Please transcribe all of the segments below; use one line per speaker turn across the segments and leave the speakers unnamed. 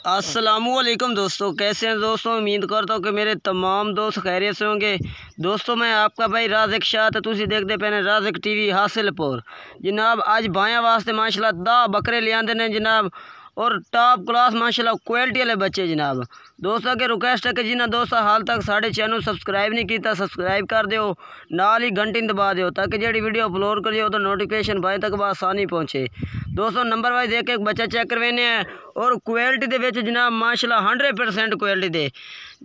अस्सलामुअलैकुम दोस्तों, कैसे हैं दोस्तों। उम्मीद करता हूँ कि मेरे तमाम दोस्त खैरियत से होंगे। दोस्तों मैं आपका भाई राज़िक शाह तो तुसी देखते पे राज़िक टीवी हासिलपुर। जनाब आज भाइयों वास्ते माशाल्लाह 10 बकरे ले आंदे ने जनाब, और टॉप क्लास माशाल्लाह क्वालिटी वाले बच्चे जनाब। दोस्तों के रिक्वेस्ट है कि जिन्हें दोस्तों हाल तक साढ़े चैनल सब्सक्राइब नहीं किया सब्सक्राइब कर दो, नाल ही घंटी दबा दो ताकि जी वीडियो अपलोड करिए तो नोटिफिकेशन भाई तक आसानी पहुँचे। दोस्तों नंबर वाइज देख के एक बच्चा चेक करवाने हैं, और क्वालिटी दे विच जनाब माशाल्लाह 100% क्वालिटी दे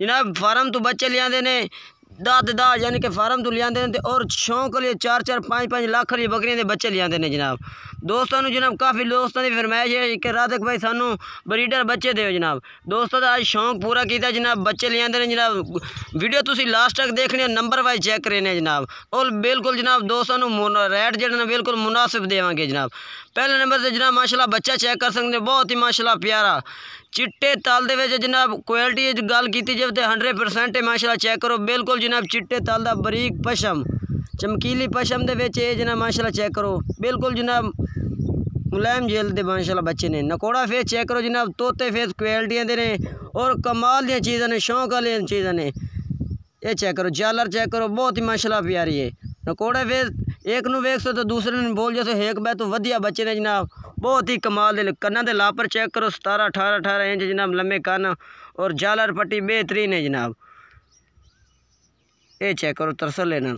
जनाब। फार्म तो बच्चे ले आते ने 10 यानी कि फार्म तो ले आते हैं, और शौक लिए 4-4 5-5 लाख वाली बकरियां के बच्चे ले आते हैं जनाब। दोस्तों ने जनाब काफ़ी दोस्तों की फरमाइश है कि राज़िक भाई सानू ब्रीडर बच्चे दो जनाब। दोस्तों का आज शौक पूरा किया जनाब, बच्चे ले आते हैं जनाब। वीडियो तुसी लास्ट तक देखनी, नंबर वाइज चेक करने जनाब, और बिल्कुल जनाब दोस्तों रेट जो बिल्कुल मुनासिब देवांगे जनाब। पहले नंबर से जनाब माशाल्लाह बच्चा चेक कर सकते, बहुत ही माशाल्लाह प्यारा चिट्टे ताल दे जनाब। क्वालिटी गल की जाए तो 100% माशाल्लाह चेक करो, बिल्कुल जनाब चिट्टे ताल दा बरीक पशम चमकीली पशम दे जनाब माशाल्लाह चेक करो, बिल्कुल जनाब मुलायम जेल दे माशाल्लाह बच्चे ने। नकोड़ा फेस चेक करो जनाब, तोते फेस क्वालिटियां दे ने और कमाल दी चीज़ां ने, शौक वाली चीज़ां ने। ये चेक करो, जालर चेक करो, बहुत ही माशाल्लाह प्यारी है। नकोड़ा फेस एक नू वेख सो तो दूसरे ने बोल जैसे एक बै तो वधिया बच्चे ने जनाब, बहुत ही कमाल दे। कन्ना दे लापर चेक करो, 17-18 इंच जनाब लम्बे कन्न, और जालर पट्टी बेहतरीन है जनाब। ये चेक करो तरसल लेना।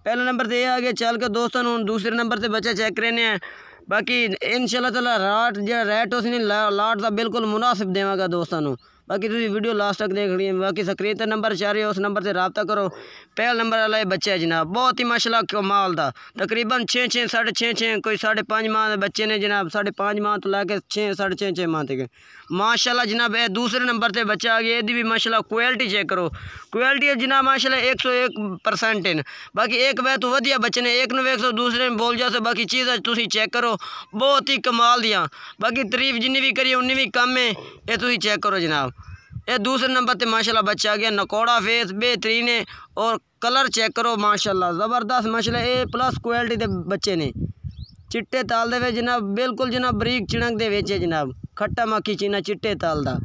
पहले नंबर से ये आ गया, चल के दोस्तों दूसरे नंबर से बच्चा चेक करने हैं। बाकी इंशाल्लाह ताला राट जो रेट उस लाट का बिल्कुल मुनासिब देवांगा दोस्तों। बाकी तुम वीडियो लास्ट तक देख ली। बाकी स्क्रीन पर नंबर चाह रही है, उस नंबर से रब्ता करो। पहला नंबर वाला ये बच्चा है जनाब, बहुत ही माशाल्लाह कमाल दा, तकरीबन 6-6 6.5 कोई 5.5 माह के बच्चे ने जनाब, 5.5 माह तो लैके 6 6.5 माह तक माशाल्लाह जनाब। ये दूसरे नंबर से बच्चा आ गया, ये भी माशाल्लाह क्वालिटी चेक करो, क्वालिटी जनाब माशाल्लाह 101% है। बाकी एक वह तो वधिया बच्चे ने, एक ने वेख सो दूसरे ने बोल जाओ। बाकी चीज़ तुम चेक करो, बहुत ही कमाल दियाँ। बाकी तारीफ जिन्नी भी करिए उन्नी भी कम है, ये तुम चेक करो जनाब। ये दूसरे नंबर पे माशाल्लाह बच्चा आ गया, नकोड़ा फेस बेहतरीन है, और कलर चेक करो माशाल्लाह ज़बरदस्त माशाल्लाह। A+ क्वालिटी के बच्चे ने, चिट्टे ताल दे जनाब, बिल्कुल जनाब बरीक चिणक दे वेचे जनाब, खट्टा मक्खी चीना चिट्टे ताल दा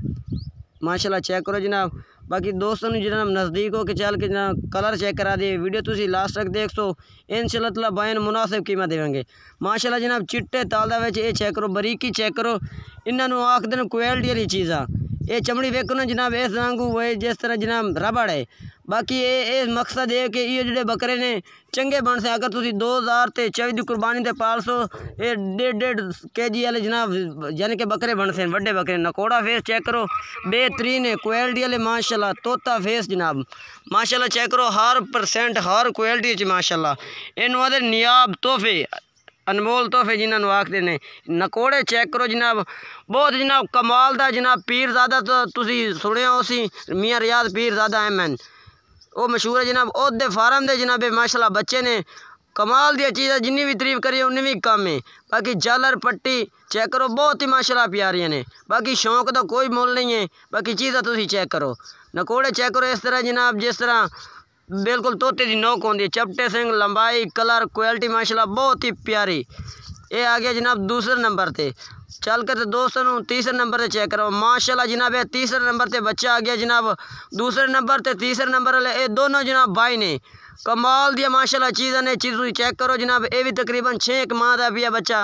माशाल्लाह चेक करो जनाब। बाकी दोस्तों ने जनाब नज़दीक हो के चल के जनाब कलर चेक करा दे, वीडियो तुसी लास्ट तक देख सो, इंशाल्लाह ताला बयान मुनासिब कीमत देंगे माशाल्लाह जनाब। चिट्टे ताल दा ये चेक करो, बरीकी चेक करो, इन्होंने आखते हैं क्वालिटी वाली चीज़ा। ये चमड़ी वेखो ना जनाब, इस वांगू वो जिस तरह जनाब रबड़ है। बाकी ये मकसद है कि ये जोड़े बकरे ने चंगे बन से, अगर तुम 2024 की कुर्बानी से पाल सो, ये 1.5 kg वाले जनाब यानी कि बकरे बन से बड़े बकरे। नकोड़ा फेस चेक करो, बेहतरीन है क्वालिटी वाले माशाल्लाह। तोता फेस जनाब माशाल्लाह चेक करो, हर % हर क्वालिटी माशाल्लाह। इन नियाब तोहफे अनमोल तोहफे जिन्होंने आखते ने। नकोड़े चेक करो जनाब, बहुत जनाब कमाल दा जनाब। पीरज़ादा तो तुसी सुनिया उसी मियाँ रियाज पीरज़ादा MN, वो मशहूर है जनाब। ओदे फार्म दे जनाब माशाल्लाह बच्चे ने, कमाल दी चीज़, जिन्नी भी तारीफ करिए उन्नी भी कम है। बाकी जालर पट्टी चेक करो, बहुत ही माशाल्लाह प्यारियां ने। बाकी शौक का कोई मुल नहीं है, बाकी चीज़ा तुसी चेक करो। नकोड़े चेक करो इस तरह जनाब, जिस तरह बिल्कुल तोते की नोक होती है, चपटे सिंग लंबाई कलर क्वालिटी माशाल्लाह बहुत ही प्यारी। ये आ गया जनाब दूसरे नंबर पे। चल कर तो दोस्तों तीसरे नंबर से चेक करो माशाल्लाह जनाब। ये तीसरे नंबर पे बच्चा आ गया जनाब, दूसरे नंबर पे तीसरे नंबर वाले ये दोनों जनाब भाई ने, कमाल दिया माशाल्लाह चीज़ा ने। चीज़ चेक करो जनाब, ये भी तकरीबन 6 माह का भी है बच्चा,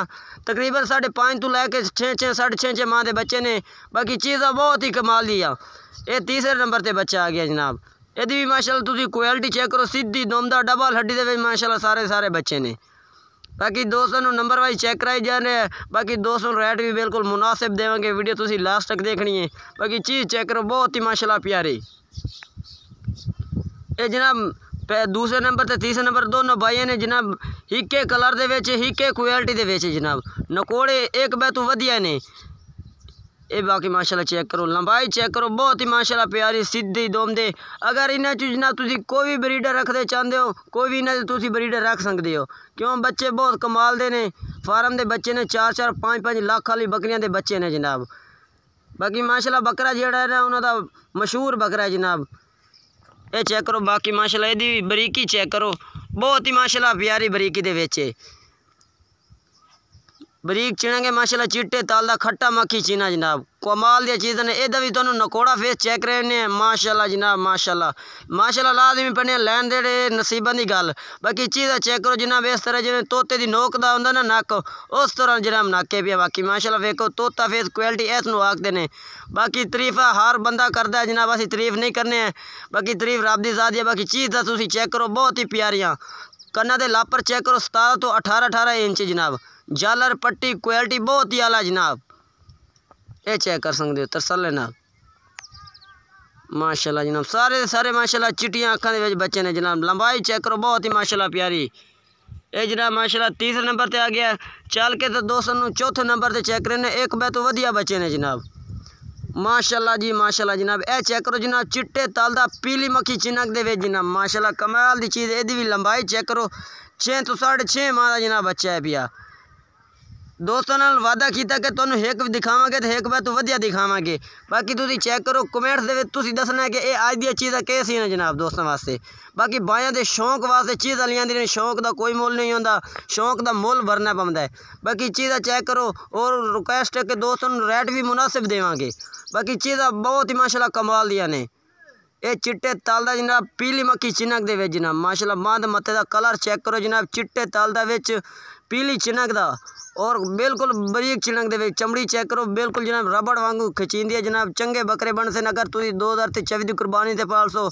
तकरीबन 5.5 तो लैके 6 6.5 माह के बच्चे ने। बाकी चीज़ा बहुत ही कमाल दिया। ये तीसरे नंबर पर बच्चा आ गया जनाब, यदि भी माशाल्लाह तुसी क्वालिटी चेक करो, सीधी दोमदा डबल हड्डी दे माशाल्लाह सारे बच्चे ने। बाकी दोस्तों नंबर वाइज चेक कराई जा रहे हैं। बाकी दोस्तों रेट भी बिल्कुल मुनासिब देंगे, वीडियो तुसी लास्ट तक देखनी है। बाकी चीज़ चेक करो, बहुत ही माशाल्लाह प्यारी। ये जनाब दूसरे नंबर ते तीसरे नंबर दोनों भाइयों ने जनाब हिके कलर दे वेचे, हिके क्वालिटी दे वेचे जनाब। नकोड़े एक बै तो वधिया ने। ये बाकी माशाल्लाह चेक करो, लंबाई चेक करो, बहुत ही माशाल्लाह प्यारी सीधी दोमदे। अगर इन्हें जनाब तुसी कोई भी ब्रीडर रखते चाहते हो, कोई भी इन्हें तुसी ब्रीडर रख सकते हो, क्यों बच्चे बहुत कमाल दे ने। फार्म दे बच्चे ने 4-4 5-5 लाख वाली बकरियां दे बच्चे ने जनाब। बाकी माशाल्लाह बकरा जेड़ा है ना उन्होंने मशहूर बकरा है जनाब। ये चेक करो, बाकी माशाल्लाह यदि बरीकी चेक करो, बहुत ही माशाल्लाह प्यारी बरीकी दे वेचे। बरीक चिणगे माशाल्लाह चिट्टे ताल दा खट्टा मक्खी चीना जनाब कमाल दी चीज़ ने एदा भी तुहानू नकोड़ा फेस चेक करने माशाल्लाह जनाब माशाल्लाह लाजमी पने लैन दे नसीबां दी गल। बाकी चीज़ा चेक करो जनाब इस तरह जिवें तोते दी नोक दा हुंदा ना नक उस तरह जनाब नाके पिया बाकी माशाल्लाह वेखो तोता फेस क्वालिटी इसनू आखदे ने। बाकी तरीफा हर बंदा करदा है जनाब असीं तरीफ नहीं करने बाकी तरीफ रब दी ज़ात है। बाकी चीज़ दा तुसीं चेक करो बहुत ही प्यारियां कन्ना दे लापर चेक करो 17 तो 18 इंच जनाब झालर पट्टी क्वालिटी बहुत ही आला जनाब ये चेक कर सकते हो तसल्ले नाल माशाल्लाह जनाब सारे माशाल्लाह चिट्टियां अखां दे विच बच्चे ने जनाब लंबाई चेक करो बहुत ही माशाल्लाह प्यारी ये जनाब माशाल्लाह तीसरे नंबर ते आ गया। चल के तो दोस्तों चौथे नंबर ते चेक करने एक बै तो वधिया बच्चे ने जनाब माशाल्लाह जी माशाल्लाह जनाब ए चेक करो जनाब चिट्टे ताल दा पीली मक्खी चिनक दे विच जनाब माशाल्लाह कमाल दी चीज़ एदी भी लंबाई चेक करो 6 तो 6.5 माह दा जनाब बच्चा है पिया। दोस्तों नाल वादा कीता कि तुहानू एक भी दिखावांगे तो एक बार तो वधिया दिखावांगे। बाकी तुसीं चेक करो कमेंट्स दे विच तुसीं दसना कि ये अज दी चीज़ां कैसी ने जनाब दोस्तों वास्ते। बाकी बायां दे शौक वास्ते चीज़ां लियांदी ने शौक दा कोई मुल नहीं होंदा शौक दा मुल भरना पौंदा है। बाकी चीज़ां चेक करो और रिक्वेस्ट है कि दोस्तों रेट भी मुनासिब देवांगे। बाकी चीज़ां बहुत ही माशाल्लाह कमाल दियां ने ये चिट्टे ताल दा जनाब पीली मक्खी चिनक दे विच जनाब माशाल्लाह बांद मत्थे दा कलर चेक करो जनाब चिट्टे ताल दा विच पीली चिनक दा और बिल्कुल बरीक चिनक दे विच चमड़ी चेक करो बिल्कुल जनाब रबड़ वांगू खिचींदी है जनाब चंगे बकरे बन से अगर तुसीं 2024 दी कुर्बानी ते पालसो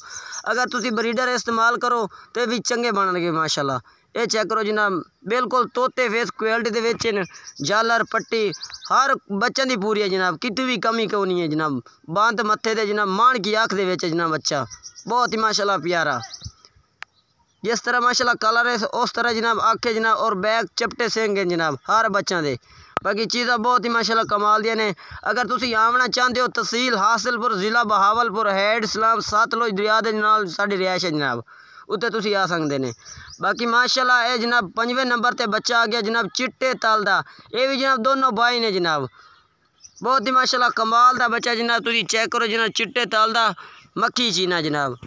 अगर तुसीं ब्रीडर इस्तेमाल करो तो भी चंगे बनणगे माशाल्लाह। ये चेक करो जनाब बिल्कुल तोते फेस क्वालिटी दे विच झालर पट्टी हर बच्चों की पूरी है जनाब कितनी भी कमी क्यों नहीं है जनाब बांत मत्थे दे जनाब मान की आँख दे विच जनाब बच्चा बहुत ही माशाल्लाह प्यारा जिस तरह माशाल्लाह कलर है उस तरह जनाब आँखें जनाब और बैग चपटे सेंगे जनाब हर बच्चों दे। बाकी चीज़ा बहुत ही माशाल्लाह कमाल दियां ने अगर तुसीं आवना चाहते हो तहसील हासिलपुर ज़िला बहावलपुर हैड इस्लाम सतलुज दरिया दे नाल साडी रिहाइश है जनाब उत्ते तुसीं आ सकते ने। बाकी माशाल्लाह ये जनाब 5वें नंबर ते बच्चा आ गया जनाब चिट्टे ताल दा ये भी जनाब दोनों भाई ने जनाब बहुत ही माशाल्लाह कमाल दा बच्चा जनाब तुसीं चेक करो जनाब चिट्टे ताल दा मक्खी चीना जनाब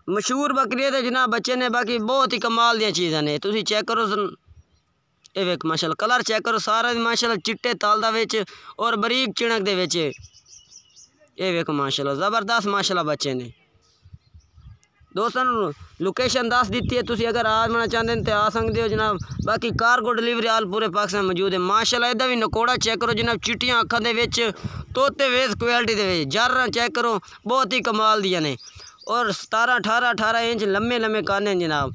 मशहूर बकरी दे जनाब बच्चे ने। बाकी बहुत ही कमाल दियां चीज़ां ने तुसीं चेक करो ये वेख माशाल्लाह कलर चेक करो सारा माशाल्लाह चिट्टे ताल दा विच और बरीक चिणक दे विच ये वेख माशाल्लाह ज़बरदस्त माशाल्लाह बच्चे ने। दोस्तों लोकेशन दस दी है तुसीं अगर आना चाहते हैं तो आ सकते हो जनाब। बाकी कारगो डिलीवरी आल पूरे पाकिस्तान मौजूद है माशाल्लाह। इहदा भी नकोड़ा चेक करो जनाब चिट्टियां अखां दे विच तोते वेस क्वालिटी दे विच जर्रा चेक करो बहुत ही कमाल दियां ने और 17-18 इंच लम्मे काने जनाब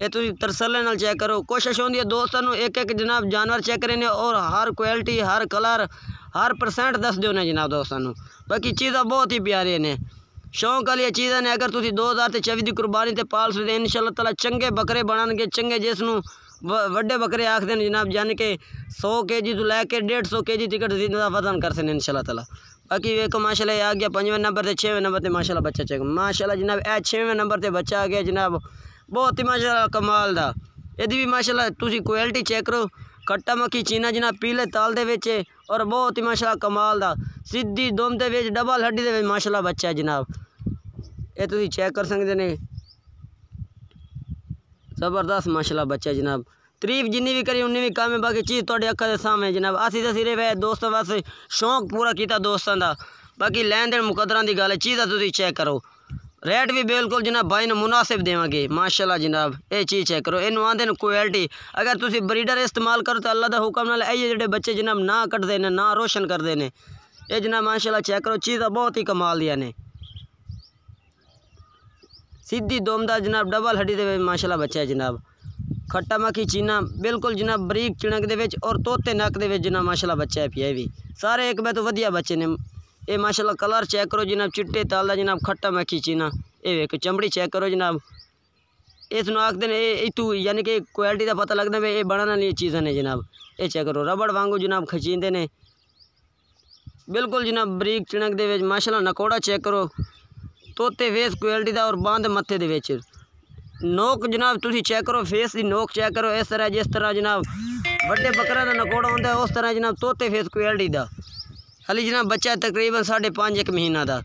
ये तुसीं तरसले नाल चेक करो। कोशिश होंदी है दोस्तों एक जनाब जानवर चेक करने और हर क्वालिटी हर कलर हर परसेंट दस दो ने जनाब दोस्तों। बाकी चीज़ां बहुत ही प्यारी ने शौक वाली चीज़ां ने अगर तुसीं 2024 की कुर्बानी ते पाल सकते इंशाअल्लाह ताला चंगे बकरे बनणगे चंगे जिसनूं वड्डे बकरे आखते हैं जनाब यानी कि 100 kg तो लैके 150 kg तक जिंदा वजन कर सकते इंशाअल्लाह ताला। बाकी वेखो माशाल्लाह आ गया 5वें नंबर ते 6वें नंबर ते माशाल्लाह बच्चा चेक माशाल्लाह जनाब ए 6वें नंबर ते बच्चा आ गया जनाब बहुत ही माशाल्लाह कमाल दा यदि भी माशाल्लाह तुसीं क्वालिटी चेक करो खट्टा मक्खी चीना जनाब पीले ताल दे विच और बहुत ही माशाल्लाह कमाल दा सीधी दुम दे विच डबल हड्डी दे विच माशाल्लाह बच्चा है जनाब ये तुसीं चेक कर सकते ने ज़बरदस्त माशाल्लाह बच्चा है जनाब। तारीफ जिन्नी भी करी उन्नी भी कम है बाकी चीज़ तुहाडे अक्खां दे सामने जनाब असीं तो सिर्फ दोस्तों वास्ते शौक पूरा किया दोस्तों का। बाकी लैन देन मुकदरां दी गल है चीज़ां तुसीं चेक करो रेट भी बिल्कुल जनाब भाई ने मुनासिब देवांगे माशाल्लाह जनाब। ये चीज़ चेक करो इनू आंदे ने क्वालिटी अगर तुसीं ब्रीडर इस्तेमाल करो तो अल्लाह दा हुक्म नाल ये जेह्ड़े बच्चे जनाब ना कटदे ने ना रोशन करदे ने ये जनाब माशाल्लाह चेक करो चीज़ां बहुत ही कमाल दियां ने सीधी दोमदा जनाब डबल हड्डी दे माशाल्लाह बच्चा है जनाब खट्टा मक्खी चीना बिल्कुल जनाब बरीक चिणक दे विच और तोते नक दे विच जनाब माशाल्लाह बच्चा है पिया भी सारे एक मैं तो वधिया बच्चे ने। ये माशाल्लाह कलर चेक करो जनाब चिट्टे ताल दा जनाब खट्टा मक्खी चीना ये वेख चमड़ी चेक करो जनाब इसनूं आखदे ने इतू यानी कि क्वालिटी का पता लगदा है ये बनण वाली चीज़ां ने जनाब। ये चेक करो रबड़ वांगू जनाब खचींदे ने बिल्कुल जनाब बरीक चिणक दे विच माशाल्लाह नकोड़ा चेक करो तोते फेस क्वालिटी दा और बांद मत्थे दे विच नोक जनाब तुसीं चेक करो फेस दी नोक चेक करो इस तरह जिस तरह जनाब वड्डे बकरा दा नकोड़ा होंदा है उस तरह जनाब तोते फेस क्वालिटी दा हाली जनाब बच्चा तकरीबन 5.5 महीना दा।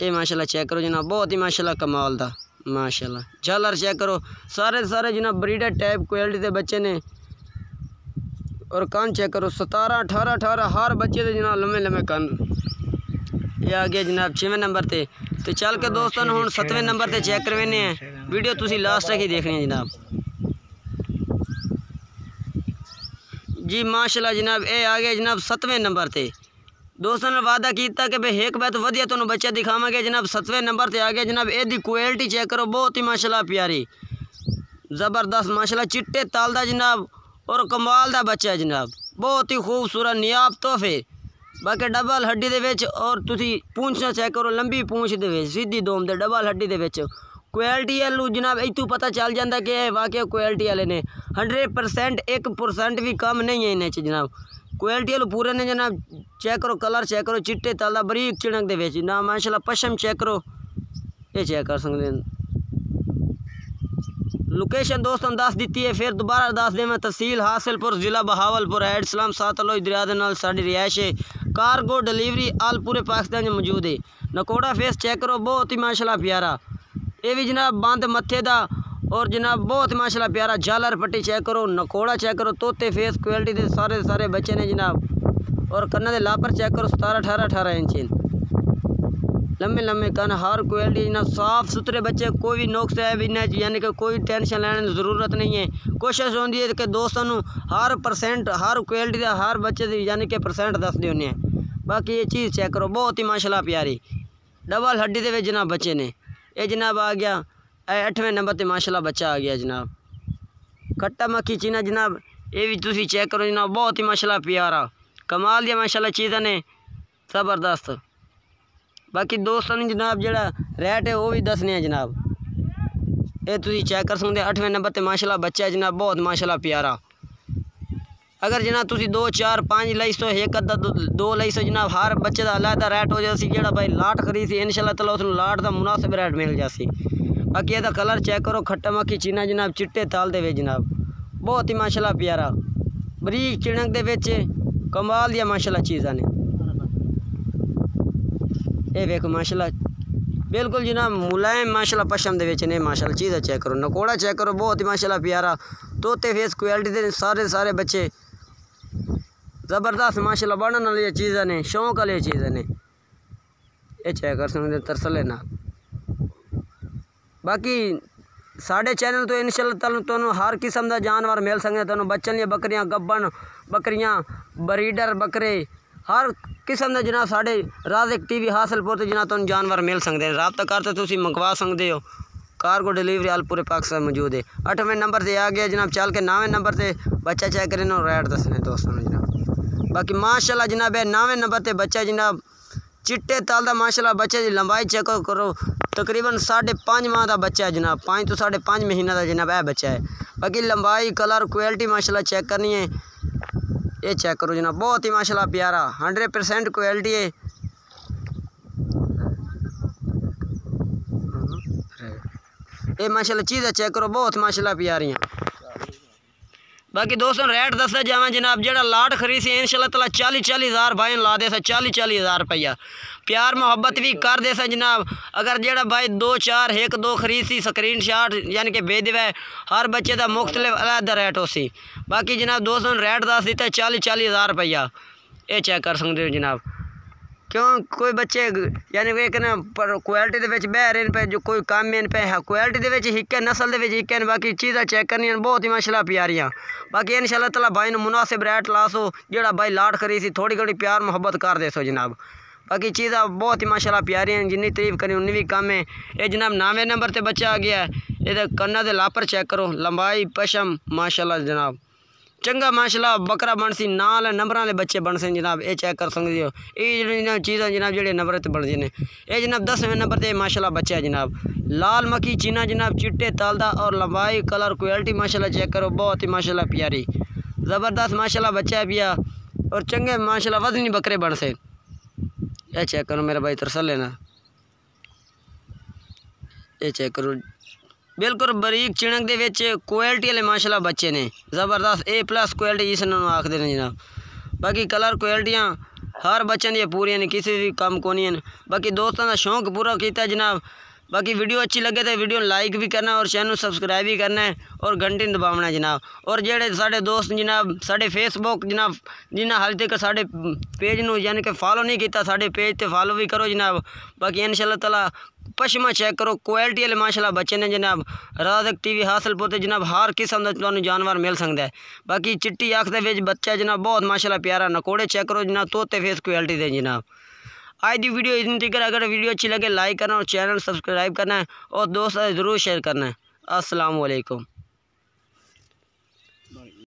ये माशाल्लाह चेक करो जनाब बहुत ही माशाल्लाह कमाल दा माशाल्लाह झालर चेक करो सारे जनाब ब्रीडर टाइप क्वालिटी दे बच्चे ने और कान चेक करो 17 18 18 हर बच्चे दे जनाब लम्बे लम्बे कान। ये आ गया जनाब 6वें नंबर ते। तो चल के दोस्तों हुण 7वें नंबर ते चेक करवाने हैं। वीडियो तुसी लास्ट तक ही देखनी है जनाब जी। माशाल्लाह जनाब ये आ गया जनाब 7वें नंबर ते। दोस्तों ने वादा किया कि भाई एक बात वधिया तुहानू बच्चा दिखावांगे जनाब। 7वें नंबर ते आ गया जनाब। एदी क्वालिटी चेक करो बहुत ही माशाल्लाह प्यारी ज़बरदस्त माशाल्लाह चिट्टे ताल दा जनाब और कमाल दा बच्चा है जनाब। बहुत ही खूबसूरत नियाब तोहफे। बाकी डबल हड्डी दे विच और तुसी पूंछ चेक करो लंबी पूंछ दे विच सीधी दोम दे डबल हड्डी दे विच क्वालिटी वालू जनाब। इतों पता चल जाता कि वाकई क्वालिटी वाले ने 100% 1% भी कम नहीं है इन्हें जनाब। क्वालिटी वालू पूरे ने जनाब। चेक करो कलर चेक करो चिट्टे ताल बरीक चिड़क दे विच ना माशाल्लाह। पशम चेक करो ये चेक कर सकते हैं। लोकेशन दोस्तों दस दी है फिर दोबारा दस देव। तहसील हासिलपुर ज़िला बहावलपुर एड सलाम सात अलोई दरिया दे नाल साडी रिहाइश है। कार्गो डिलीवरी आल पूरे पाकिस्तान में मौजूद है। नकोड़ा फेस चेक करो बहुत ही माशाल्लाह प्यारा। ये भी जनाब बंद मत्थे दा और जनाब बहुत ही माशाल्लाह प्यारा। झालर पट्टी चेक करो नकोड़ा चेक करो तोते फेस क्वालिटी दे सारे बच्चे ने जनाब। और कन्ना दे लापर चेक करो 17 18 18 इंच लम्बे लम्बे कन हर क्वालिटी जनाब। साफ़ सुथरे बच्चे कोई भी नुक्स है भी नहीं यानी कि कोई टेंशन लेने की ज़रूरत नहीं है। कोशिश होती है कि दोस्तों हर परसेंट हर क्वालिटी का हर बच्चे की यानी कि परसेंट दसते होने। बाकी ये चीज़ चेक करो बहुत ही माशाल्लाह प्यारी डबल हड्डी दे विच जनाब बच्चे ने। ये जनाब आ गया 8वें नंबर पर माशाल्लाह बच्चा आ गया जनाब। खट्टा मक्खी चीना जनाब। ये भी तुसी चेक करो जनाब बहुत ही माशाल्लाह प्यारा कमाल दिया माशाल्लाह चीज़ा ने ज़बरदस्त। बाकी दोस्तों ने जनाब जड़ा रेट है वो भी दसने है जनाब। ये तुसी चेक कर सकते 8वें नंबर पर माशाल्लाह बच्चा है जनाब बहुत माशाल्लाह प्यारा। अगर जनाब तुसी 2 4 5 लई सो एक अद्धा 2 लई सो जनाब हर बच्चे का अलहदा रेट हो जासी। जो भाई लाट खरीद सी इंशाल्लाह तआला उसनू लाट का मुनासिब रेट मिल जासी। बाकी यदा कलर चेक करो खट्टा मक्खी चीना जनाब चिट्टे ताल दे विच जनाब बहुत ही माशाल्लाह प्यारा बरीक चिड़क दे विच कमाल दिया माशाल्लाह चीज़ा ने। ये देखो माशाल्लाह बिल्कुल जनाब मुलायम माशाल्लाह पशम दे विच ने माशाल्लाह चीज़ा चेक करो नकोड़ा चेक करो बहुत ही माशाल्लाह प्यारा तोते फेस क्वालिटी दे सारे बच्चे ज़बरदस्त माशाल्लाह बनने वाली चीज़ा ने शौक वाली चीज़ा ने। ये चेक कर सकते तरसले ना। बाकी साढ़े चैनल तो इंशाल्लाह तुहानू हर किस्म का जानवर मिल सकते। तुहानू बच्चन या बकरियां गब्बन बकरियां ब्रीडर बकरे हर किस्म का जनाब साढ़े राज़िक टीवी हासिलपुर से जनाब तुहानू जानवर मिल सकते हैं। रब्ता करते तुसी मंगवा सकते हो। कार्गो डिलीवरी आल पूरे पाकिस्तान मौजूद है। 8वें नंबर से आ गया जनाब। चल के 9वें नंबर से बच्चा चेक करें और रेट दसने दोस्तों जनाब। बाकी माशाल्लाह जनाब 9वें नंबर से बच्चा जनाब चिट्टे ताल दा माशाल्लाह बच्चे की लंबाई चेक करो तकरीबन 5.5 माह का बच्चा है जनाब। 5 तो 5.5 महीना का जनाब यह बच्चा है। बाकी लंबाई कलर क्वालिटी माशाल्लाह चेक करनी है। ये चेक करो जनाब बहुत ही माशाल्लाह प्यारा 100% क्वालिटी है। ये माशाल्लाह चीज़ें चेक करो बहुत माशाल्लाह प्यारी हैं। बाकी दोस्तों रेट दसदा जावा जनाब जड़ा लाट खरीद सी इंशाल्लाह तआला 40 हज़ार भाई ला दे 40 हज़ार रुपया प्यार मोहब्बत भी कर दे जनाब। अगर जड़ा भाई 2 4 1 2 खरीद सी स्क्रीन शॉट यानी कि भेज देवे हर बच्चे का मुख्तलिफ अलग रेट हो सी। बाकी जनाब दोस्तों रेट दस दिता 40 हज़ार रुपया। ये चेक कर सकते हो जनाब क्यों कोई बच्चे यानी वे कहना पर क्वालिटी दे विच बह रहे पे जो कोई कम इन पे है क्वालिटी दे विच हिक्के नस्ल दे विच हिक्के बाकी चीज़ां चेक करनी बहुत ही माशाल्लाह प्यारियां। बाकी इंशाल्लाह तआला भाई ने मुनासिब रेट ला सो जेड़ा भाई लाट खरीद सी थोड़ी थोड़ी प्यार मोहब्बत कर दे सो जनाब। बाकी चीज़ां बहुत ही माशाल्लाह प्यारी हैं जिन्नी तारीफ करी उन्नी भी कम है। ये जनाब 9वें नंबर पर बच्चा आ गया है। ये कन्ना दे लापर चेक करो लंबाई पशम माशाल्लाह जनाब चंगा माशाल्लाह बकरा बन सी नाल नंबर वाले बच्चे बन से जनाब। ये चेक कर सकते हो ये चीज़ां जनाब जेडे नंबर ते बनते हैं। ये जनाब 10वें नंबर पर माशाल्लाह बच्चा है जनाब। लाल मक्खी चीना जनाब चिट्टे तालदा और लंबाई कलर क्वालिटी माशाल्लाह चेक करो बहुत ही माशाल्लाह प्यारी ज़बरदस्त माशाल्लाह बच्चा है पिया और चंगे माशाल्लाह वजनी बकरे बन से। ये चेक करो मेरा भाई तरसल लेना। ये चेक करो बिल्कुल बरीक चिड़क दे विच क्वालिटी वाले माशाल्लाह बच्चे ने ज़बरदस्त A+ क्वालिटी जिसने आखते हैं जनाब। बाकी कलर क्वालिटियाँ हर बच्चों दी पूरी ने किसी भी कम को नहीं। बाकी दोस्तों का शौक पूरा किया जनाब बाकी वीडियो अच्छी लगे तो वीडियो लाइक भी करना और चैनल सब्सक्राइब भी करना है और घंटी दबावना जनाब। और जेड़े साढ़े दोस्त जनाब साढ़े फेसबुक जनाब जिन्हें हाल तक साढ़े पेज नू यानी कि फॉलो नहीं किया साढ़े पेज ते फॉलो भी करो जनाब। बाकी इंशाल्लाह ताला पशमा चेक करो क्वालिटी वाले माशाल्लाह बच्चे ने जनाब। राज़क टीवी हासिल पोते जनाब हर किस्म का तुहानू जानवर मिल सकता है। बाकी चिट्टी अख दे विच बच्चा जनाब बहुत माशाल्लाह प्यारा नकोड़े चेक करो जनाब तोते फेस क्वालिटी दे जनाब। आज की वीडियो इतनी तक, अगर वीडियो अच्छी लगे लाइक करना और चैनल सब्सक्राइब करना है और दोस्तों ज़रूर शेयर करना है। अस्सलाम वालेकुम।